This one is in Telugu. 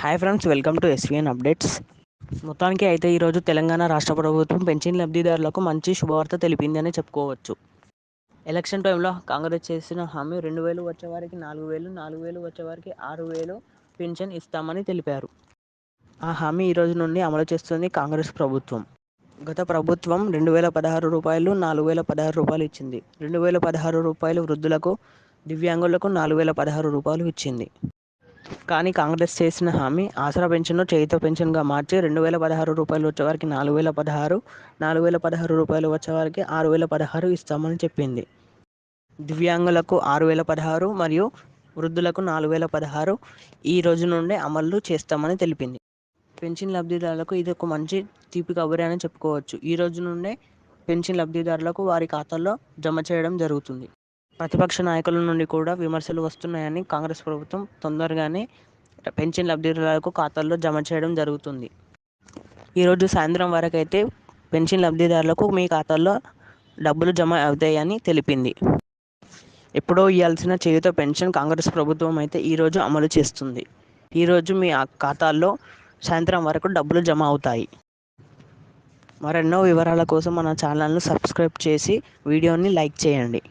Hi friends, welcome to SVN updates. మొత్తానికి అయితే ఈరోజు తెలంగాణ రాష్ట్ర ప్రభుత్వం పెన్షన్ లబ్ధిదారులకు మంచి శుభవార్త తెలిపిందని చెప్పుకోవచ్చు. ఎలక్షన్ టైంలో కాంగ్రెస్ చేసిన హామీ 2000 వచ్చేవారికి 4000, 4000 వచ్చేవారికి 6000 పెన్షన్ ఇస్తామని తెలిపారు. ఆ హామీ ఈరోజు నుండి అమలు చేస్తుంది కాంగ్రెస్ ప్రభుత్వం. గత ప్రభుత్వం 2016 రూపాయలు, 4016 రూపాయలు ఇచ్చింది. 2016 రూపాయలు వృద్ధులకు, దివ్యాంగులకు 4016 రూపాయలు ఇచ్చింది. కానీ కాంగ్రెస్ చేసిన హామీ ఆసరా పెన్షన్ను చేయుత పెన్షన్గా మార్చి 2016 రూపాయలు వచ్చేవారికి 4016, 4016 రూపాయలు వచ్చేవారికి 6016 ఇస్తామని చెప్పింది. దివ్యాంగులకు 6016 మరియు వృద్ధులకు 4016 ఈ రోజు నుండే అమలు చేస్తామని తెలిపింది. పెన్షన్ లబ్ధిదారులకు ఇది ఒక మంచి తీపి కబురే అని చెప్పుకోవచ్చు. ఈ రోజు నుండే పెన్షన్ లబ్ధిదారులకు వారి ఖాతాల్లో జమ చేయడం జరుగుతుంది. ప్రతిపక్ష నాయకుల నుండి కూడా విమర్శలు వస్తున్నాయని కాంగ్రెస్ ప్రభుత్వం తొందరగానే పెన్షన్ లబ్ధిదారులకు ఖాతాల్లో జమ చేయడం జరుగుతుంది. ఈరోజు సాయంత్రం వరకు అయితే పెన్షన్ లబ్ధిదారులకు మీ ఖాతాల్లో డబ్బులు జమ అవుతాయని తెలిపింది. ఎప్పుడో ఇవ్వాల్సిన చేయూత పెన్షన్ కాంగ్రెస్ ప్రభుత్వం అయితే ఈరోజు అమలు చేస్తుంది. ఈరోజు మీ ఖాతాల్లో సాయంత్రం వరకు డబ్బులు జమ అవుతాయి. మరెన్నో వివరాల కోసం మన ఛానల్ను సబ్స్క్రైబ్ చేసి వీడియోని లైక్ చేయండి.